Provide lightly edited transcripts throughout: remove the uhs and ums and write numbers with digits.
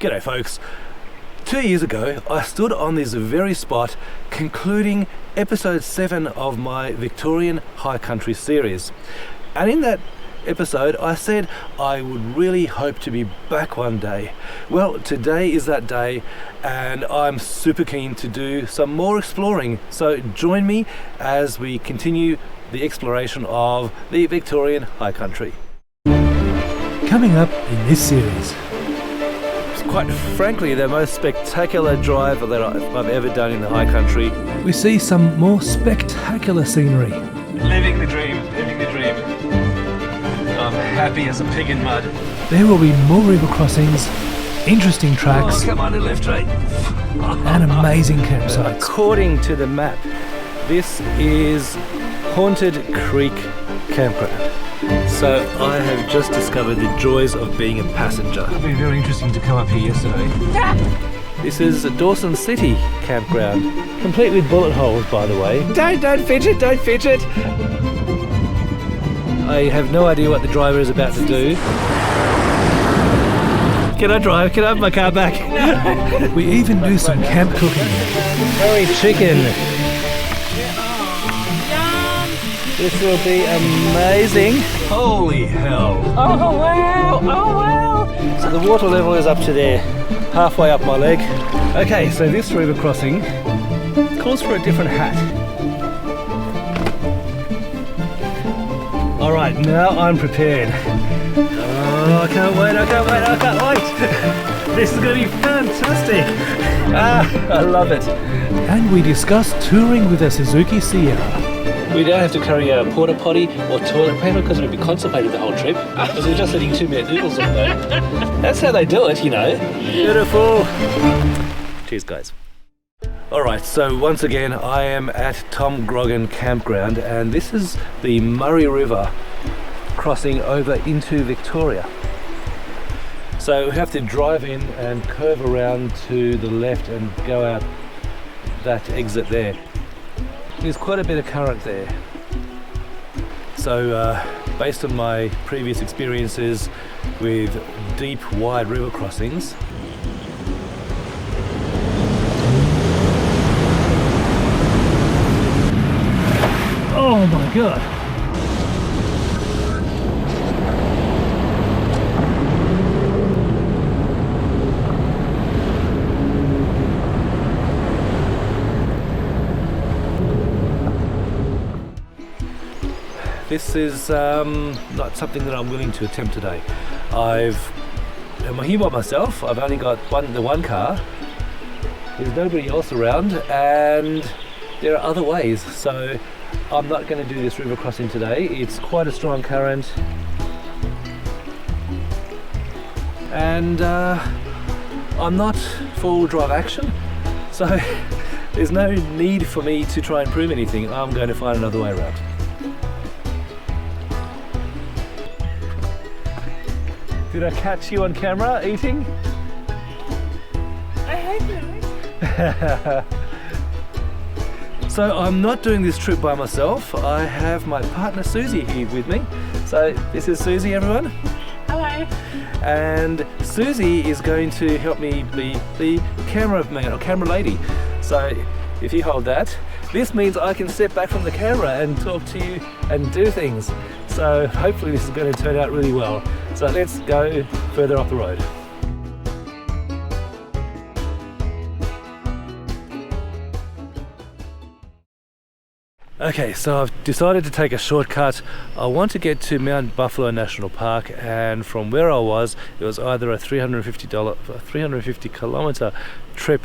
G'day folks. 2 years ago I stood on this very spot concluding episode 7 of my Victorian High Country series, and in that episode I said I would really hope to be back one day. Well, today is that day and I'm super keen to do some more exploring, so join me as we continue the exploration of the Victorian High Country. Coming up in this series, quite frankly the most spectacular drive that I've ever done in the high country. we see some more spectacular scenery. Living the dream, living the dream. I'm happy as a pig in mud. There will be more river crossings, interesting tracks, Come on, the left, right. and amazing campsites. According to the map, this is Haunted Creek Campground. So I have just discovered the joys of being a passenger. It'd be very interesting to come up here yesterday. This is Dawson City Campground, complete with bullet holes, by the way. Don't fidget, don't fidget. I have no idea what the driver is about to do. Can I drive? Can I have my car back? We even do some camp cooking. Curry chicken. This will be amazing. Holy hell. Oh wow, oh wow. So the water level is up to there, halfway up my leg. Okay, so this river crossing calls for a different hat. All right, now I'm prepared. Oh, I can't wait, I can't wait, I can't wait. This is gonna be fantastic. I love it. And we discuss touring with a Suzuki Sierra. We don't have to carry a porta potty or toilet paper because we'll be constipated the whole trip because we're just eating 2 minute noodles on there. That's how they do it, you know. Beautiful. Cheers, guys. Alright, so once again I am at Tom Groggin Campground, and this is the Murray River crossing over into Victoria. So we have to drive in and curve around to the left and go out that exit there. There's quite a bit of current there. So based on my previous experiences with deep, wide river crossings, oh my god! This is not something that I'm willing to attempt today. I'm here by myself. I've only got the one car. There's nobody else around, and there are other ways. So I'm not going to do this river crossing today. It's quite a strong current, and I'm not full drive action. So there's no need for me to try and prove anything. I'm going to find another way around. Did I catch you on camera eating? I hope not. So I'm not doing this trip by myself. I have my partner Susie here with me. So this is Susie, everyone. Hello. And Susie is going to help me be the cameraman or camera lady. So if you hold that, this means I can step back from the camera and talk to you and do things. So hopefully this is going to turn out really well. So let's go further up the road. Okay, so I've decided to take a shortcut. I want to get to Mount Buffalo National Park, and from where I was, it was either a $350 kilometre trip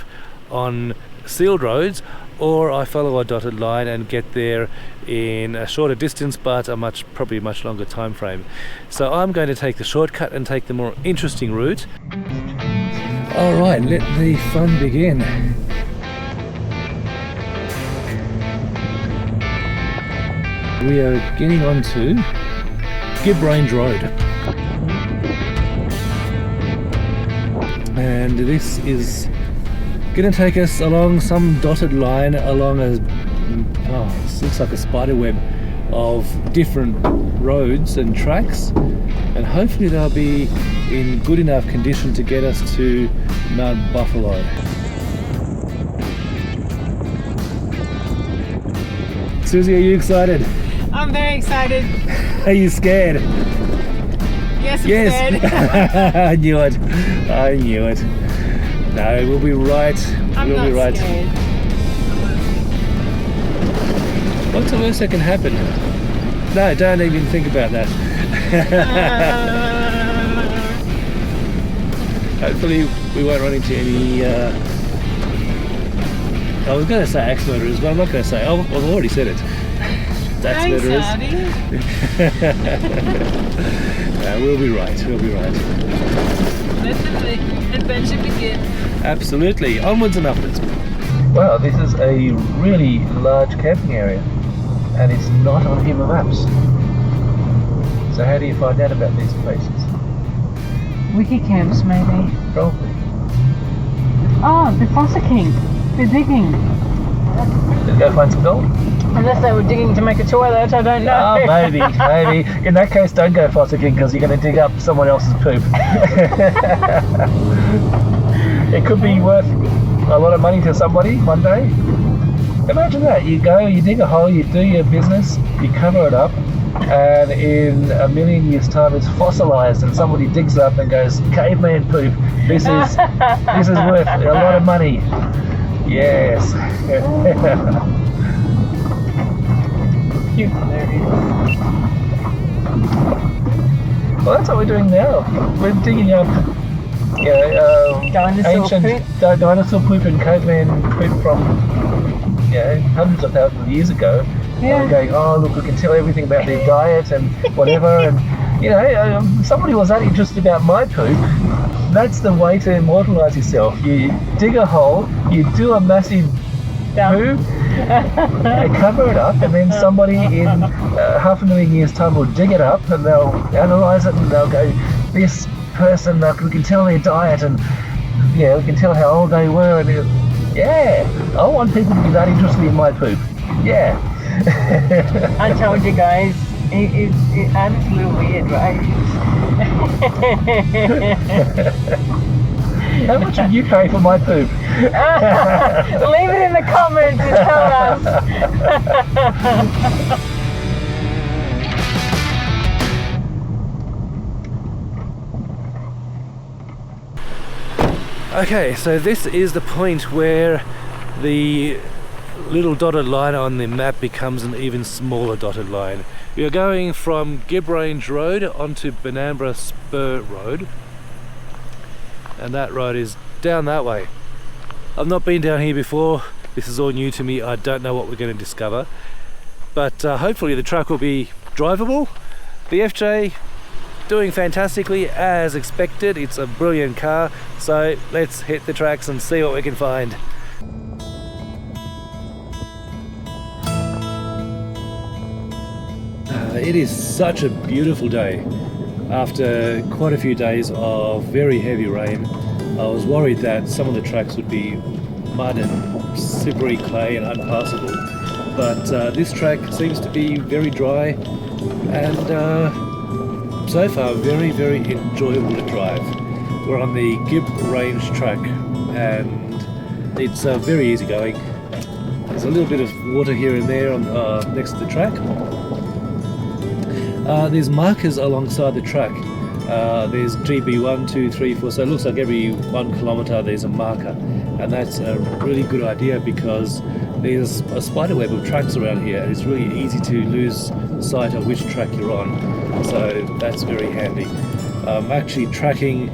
on sealed roads, or I follow a dotted line and get there in a shorter distance but a probably much longer time frame. So I'm going to take the shortcut and take the more interesting route. Alright, let the fun begin. We are getting onto Gib Range Road, and this is going to take us along some dotted line along a, this looks like a spider web of different roads and tracks, and hopefully they'll be in good enough condition to get us to Mount Buffalo. Susie, are you excited? I'm very excited. Are you scared? Yes, I'm scared. I knew it. I knew it. No, we'll be right. I'm we'll not be right. scared. What's the worst that can happen? No, don't even think about that. Hopefully we won't run into any I was going to say axe murderers, but I'm not going to say. I've already said it. Axe murderers. No, we'll be right. We'll be right. Let the adventure begin. Absolutely. Onwards and upwards. Wow, this is a really large camping area, and it's not on Hima Maps. So how do you find out about these places? Wiki camps, maybe. Probably. Oh, the Fossa King. They're digging. Let's go find some gold. Unless they were digging to make a toilet, I don't know. Oh, maybe, maybe. In that case, don't go fossicking because you're going to dig up someone else's poop. It could be worth a lot of money to somebody one day. Imagine that. You go, you dig a hole, you do your business, you cover it up, and in a million years' time it's fossilized and somebody digs it up and goes, caveman poop. This is worth a lot of money. Yes. Cute, hilarious. Well, that's what we're doing now. We're digging up Dinosaur ancient dinosaur poop and caveman poop from hundreds of thousands of years ago. Yeah. And we're going, oh look, we can tell everything about their diet and whatever. And somebody was that interested about my poop. That's the way to immortalize yourself. You dig a hole, you do a massive poo, and cover it up, and then somebody in 500,000 years' time will dig it up and they'll analyze it and they'll go, this person, we can tell their diet and we can tell how old they were, and I want people to be that interested in my poop. Yeah. I told you guys, it's absolutely weird, right? How much would you pay for my poop? Leave it in the comments and tell us. Okay, so this is the point where the little dotted line on the map becomes an even smaller dotted line. We are going from Gib Range Road onto Almostbir Road, and that road is down that way. I've not been down here before, this is all new to me, I don't know what we're going to discover, but hopefully the track will be drivable. The FJ doing fantastically as expected, it's a brilliant car, so let's hit the tracks and see what we can find. It is such a beautiful day. After quite a few days of very heavy rain, I was worried that some of the tracks would be mud and slippery clay and unpassable, but this track seems to be very dry and so far very, very enjoyable to drive. We're on the Gib Range Track and it's very easy going. There's a little bit of water here and there on, next to the track. There's markers alongside the track. There's GB 1, 2, 3, 4, so it looks like every 1 kilometre there's a marker, and that's a really good idea because there's a spiderweb of tracks around here and it's really easy to lose sight of which track you're on, so that's very handy. I'm actually tracking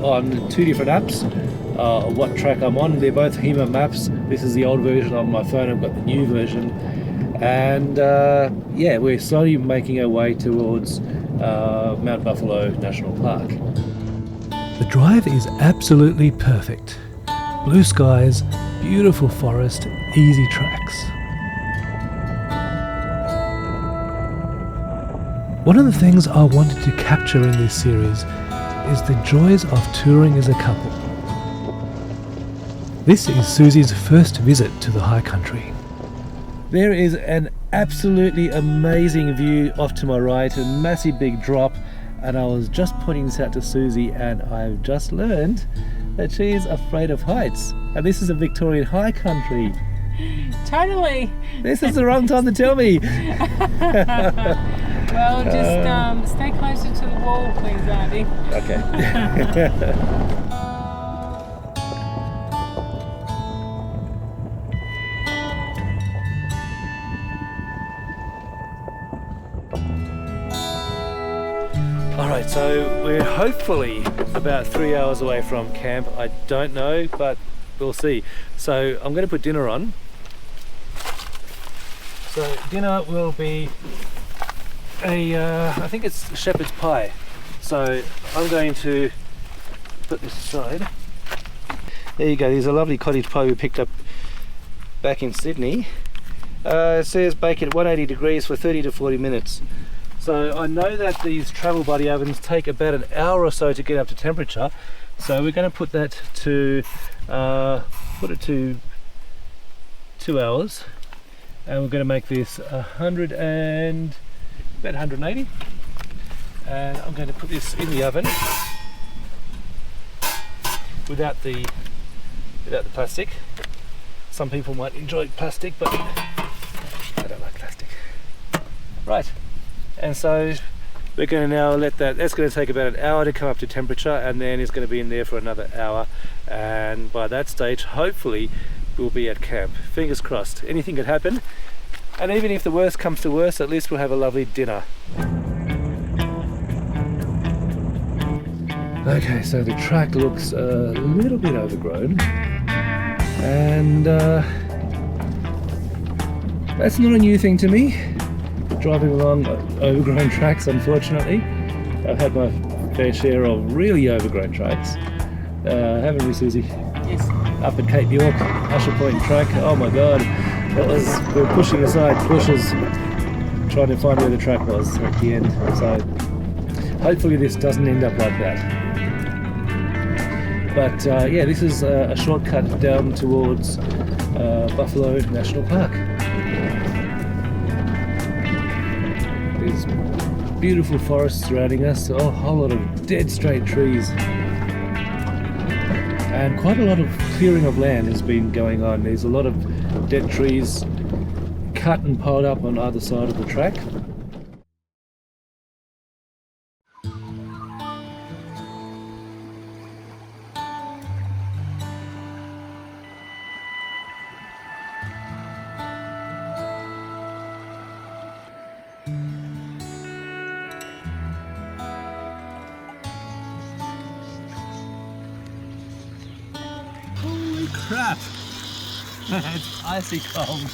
on 2 different apps what track I'm on. They're both Hima maps. This is the old version on my phone, I've got the new version, and we're slowly making our way towards Mount Buffalo National Park. The drive is absolutely perfect. Blue skies, beautiful forest, easy tracks. One of the things I wanted to capture in this series is the joys of touring as a couple. This is Susie's first visit to the High Country. There is an absolutely amazing view off to my right, a massive big drop, and I was just pointing this out to Susie, and I've just learned that she's afraid of heights, and this is a Victorian High Country. Totally. This is the wrong time to tell me. Well, just stay closer to the wall, please, Andy. Okay. Alright, so we're hopefully about 3 hours away from camp. I don't know, but we'll see. So I'm going to put dinner on. So dinner will be I think it's shepherd's pie. So I'm going to put this aside. There you go, there's a lovely cottage pie we picked up back in Sydney. It says bake at 180 degrees for 30 to 40 minutes. So I know that these travel buddy ovens take about an hour or so to get up to temperature. So we're going to put that to, put it to 2 hours. And we're going to make this about 180. And I'm going to put this in the oven without the plastic. Some people might enjoy plastic, but I don't like plastic. Right, and so we're going to now let that's going to take about an hour to come up to temperature, and then it's going to be in there for another hour, and by that stage hopefully we'll be at camp. Fingers crossed, anything could happen, and even if the worst comes to worst, at least we'll have a lovely dinner. Okay, so the track looks a little bit overgrown, and that's not a new thing to me, driving along overgrown tracks. Unfortunately, I've had my fair share of really overgrown tracks, haven't we, Susie? Yes. Up at Cape York, Usher Point track, oh my god, we're pushing aside bushes trying to find where the track was at the end, so hopefully this doesn't end up like that. But yeah, this is a shortcut down towards Buffalo National Park. There's beautiful forests surrounding us, a whole lot of dead straight trees. And quite a lot of clearing of land has been going on. There's a lot of dead trees cut and piled up on either side of the track. Holy crap! It's icy cold.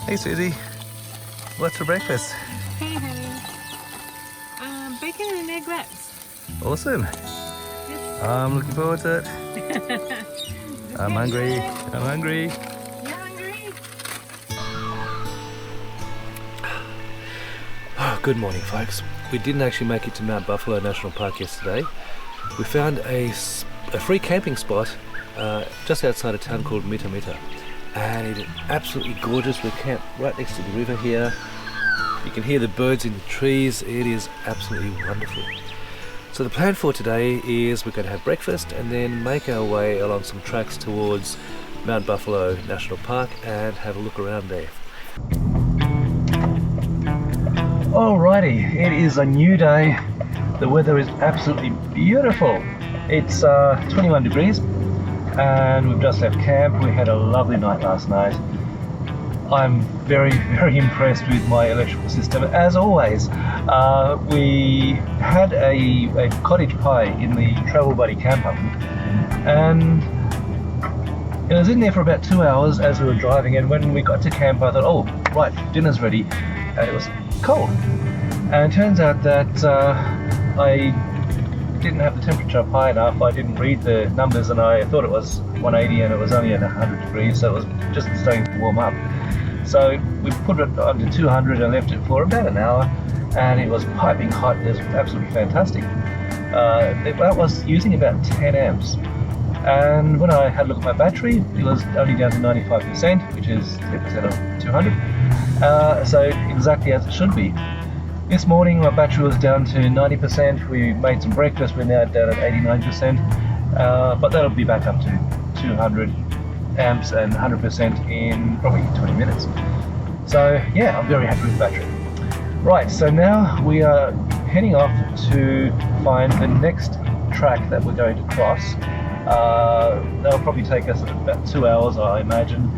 Hey Susie, what's for breakfast? Hey, honey. Bacon and egg wraps. Awesome. Yes. I'm looking forward to it. I'm hungry. I'm hungry. You're hungry? Oh, good morning, folks. We didn't actually make it to Mount Buffalo National Park yesterday. We found a free camping spot just outside a town called Mita Mita. And it is absolutely gorgeous. We're camped right next to the river here. You can hear the birds in the trees. It is absolutely wonderful. So the plan for today is we're going to have breakfast and then make our way along some tracks towards Mount Buffalo National Park and have a look around there. Alrighty, it is a new day. The weather is absolutely beautiful. It's 21 degrees. And we've just left camp. We had a lovely night last night. I'm very, very impressed with my electrical system, as always. We had a cottage pie in the Travel Buddy camper, and it was in there for about 2 hours as we were driving, and when we got to camp I thought, oh right, dinner's ready, and it was cold. And it turns out that I didn't have the temperature up high enough. I didn't read the numbers, and I thought it was 180 and it was only at 100 degrees, so it was just starting to warm up. So we put it under 200 and left it for about an hour, and it was piping hot. It was absolutely fantastic. That was using about 10 amps. And when I had a look at my battery, it was only down to 95%, which is 10% of 200. So exactly as it should be. This morning my battery was down to 90%. We made some breakfast. We're now down at 89%. But that'll be back up to 200 amps and 100% in probably 20 minutes. So yeah, I'm very happy with the battery. Right, so now we are heading off to find the next track that we're going to cross. That'll probably take us about 2 hours, I imagine,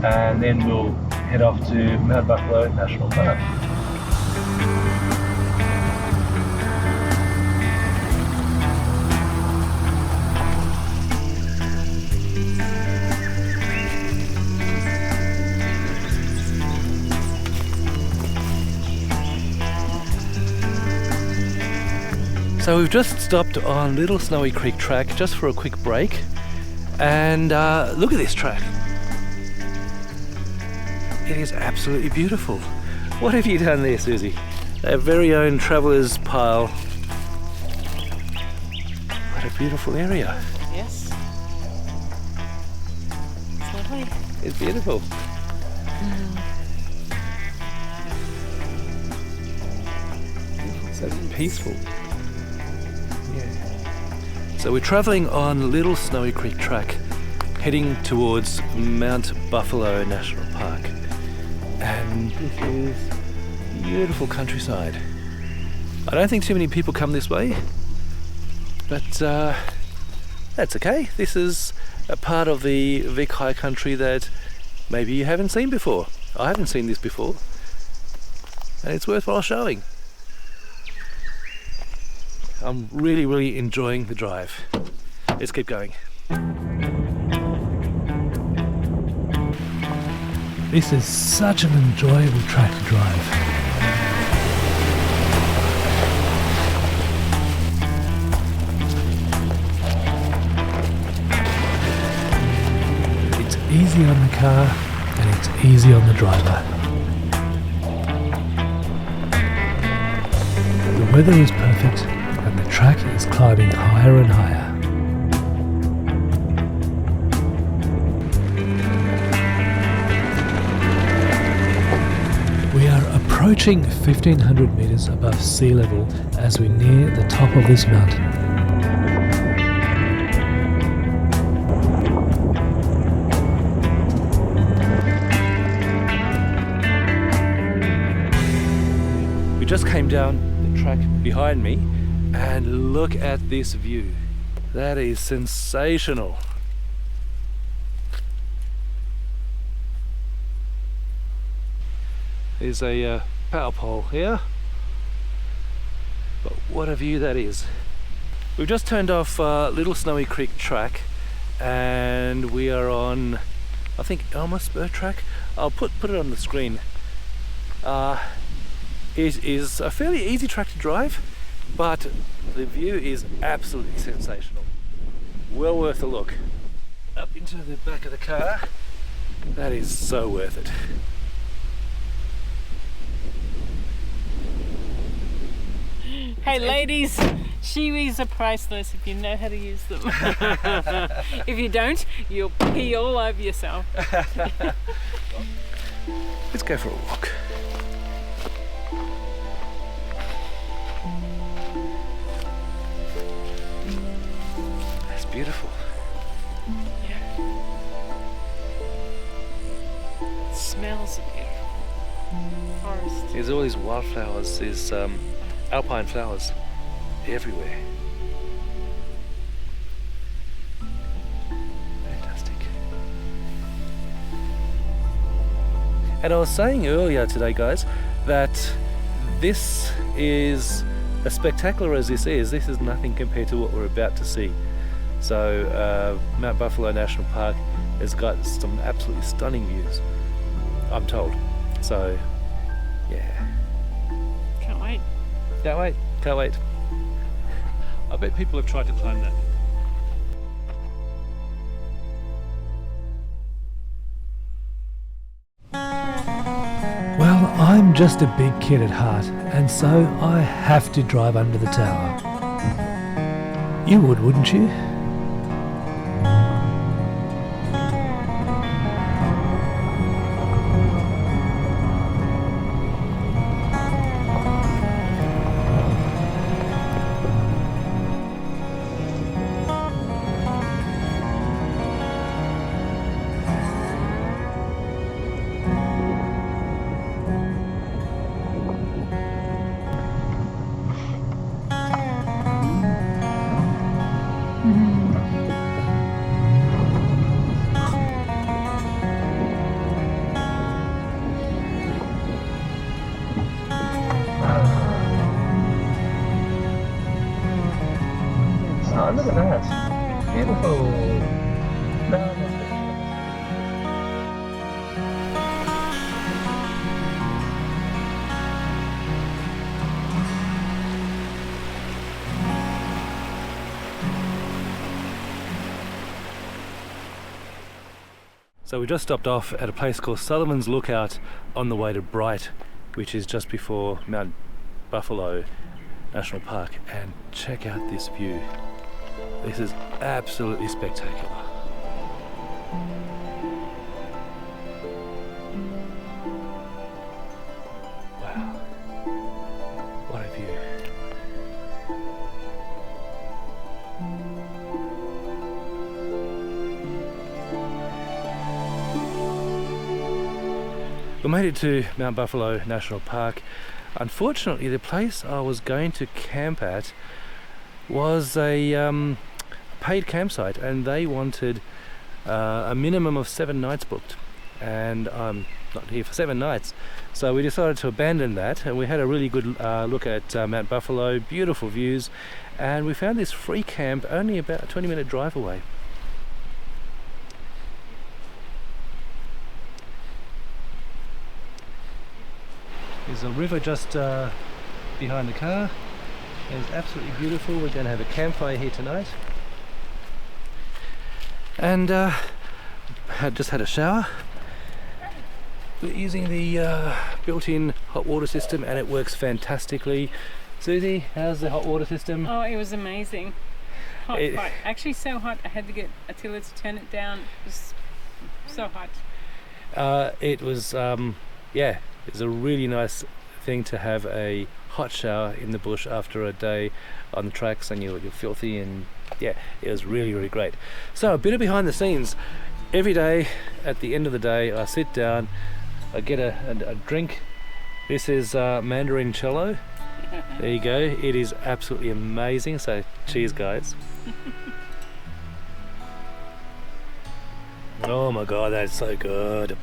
and then we'll head off to Mount Buffalo National Park. So we've just stopped on Little Snowy Creek Track just for a quick break, and look at this track. It is absolutely beautiful. What have you done there, Susie? Our very own traveller's pile. What a beautiful area. Yes. It's lovely. It's beautiful. So peaceful. So we're travelling on Little Snowy Creek Track, heading towards Mount Buffalo National Park. And this is beautiful countryside. I don't think too many people come this way, but that's okay. This is a part of the Vic High Country that maybe you haven't seen before. I haven't seen this before, and it's worthwhile showing. I'm really enjoying the drive. Let's keep going. This is such an enjoyable track to drive. It's easy on the car and it's easy on the driver. The weather is perfect and the track is climbing higher and higher. We are approaching 1500 meters above sea level as we near the top of this mountain. We just came down the track behind me, and look at this view. That is sensational. There's a power pole here, but what a view that is. We've just turned off Little Snowy Creek Track, and we are on, I think, Almostbir Track. I'll put it on the screen. It is a fairly easy track to drive, but the view is absolutely sensational. Well worth a look. Up into the back of the car. That is so worth it. Hey ladies, shiwis are priceless if you know how to use them. If you don't, you'll pee all over yourself. Let's go for a walk. That's beautiful. Yeah. It smells beautiful. Forest. There's all these wildflowers, there's alpine flowers everywhere. Fantastic. And I was saying earlier today, guys, that this is, as spectacular as this is nothing compared to what we're about to see. So Mount Buffalo National Park has got some absolutely stunning views, I'm told. So yeah. Can't wait. Can't wait. I bet people have tried to climb that. Well, I'm just a big kid at heart, and so I have to drive under the tower. You would, wouldn't you? Oh, look at that. Beautiful. So we just stopped off at a place called Sumans Lookout on the way to Bright, which is just before Mount Buffalo National Park, and check out this view. This is absolutely spectacular. Wow, what a view. We made it to Mount Buffalo National Park. Unfortunately, the place I was going to camp at was a paid campsite, and they wanted a minimum of 7 nights booked, and I'm not here for 7 nights, so we decided to abandon that. And we had a really good look at Mount Buffalo, beautiful views, and we found this free camp only about a 20-minute drive away. There's a river just behind the car. It's absolutely beautiful. We're going to have a campfire here tonight. And had just had a shower. We're using the built-in hot water system, and it works fantastically. Susie, how's the hot water system? Oh, it was amazing. Hot. Actually so hot I had to get Attila to turn it down. It was so hot. It was, yeah, it's a really nice thing to have a hot shower in the bush after a day on the tracks, and you're filthy, and yeah, it was really, really great. So a bit of behind the scenes. Every day at the end of the day I sit down, I get a drink. This is Mandarin Cello. There you go. It is absolutely amazing, so cheers guys. Oh my god, that's so good.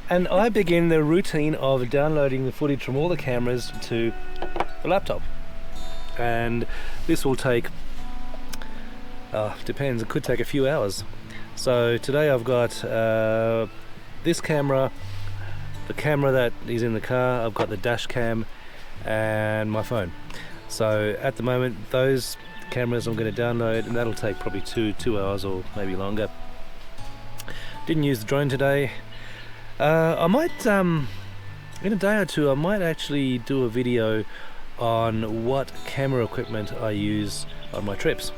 And I begin the routine of downloading the footage from all the cameras to the laptop, and this will take depends, it could take a few hours. So today I've got this camera, the camera that is in the car, I've got the dash cam, and my phone. So at the moment those cameras I'm going to download, and that'll take probably two hours or maybe longer. Didn't use the drone today. I might, in a day or two, I might actually do a video on what camera equipment I use on my trips.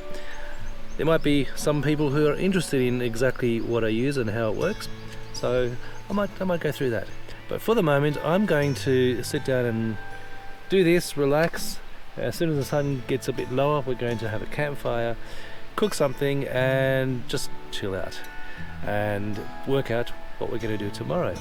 There might be some people who are interested in exactly what I use and how it works, so I might go through that. But for the moment, I'm going to sit down and do this, relax. As soon as the sun gets a bit lower, we're going to have a campfire, cook something, and just chill out and work out what we're going to do tomorrow.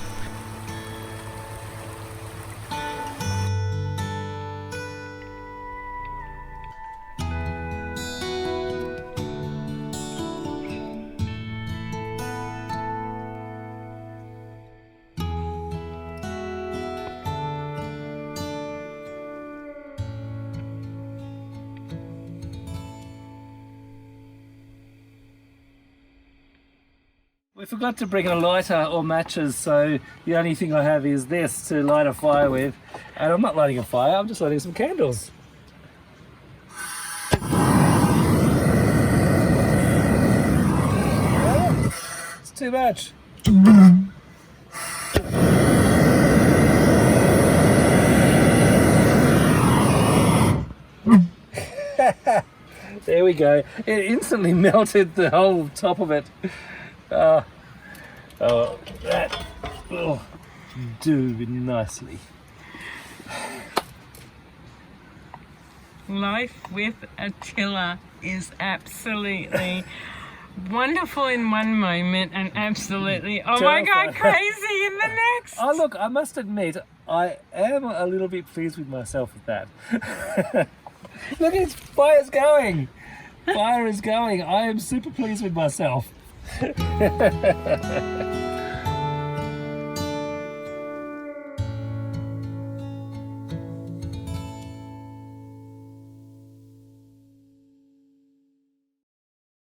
We forgot to bring a lighter or matches, so the only thing I have is this to light a fire with. And I'm not lighting a fire, I'm just lighting some candles. too much. There we go. It instantly melted the whole top of it. That will do nicely. Life with a tiller is absolutely wonderful in one moment and absolutely, oh my God, crazy in the next. Oh look, I must admit, I am a little bit pleased with myself with that. Look, fire's going. Fire is going. I am super pleased with myself.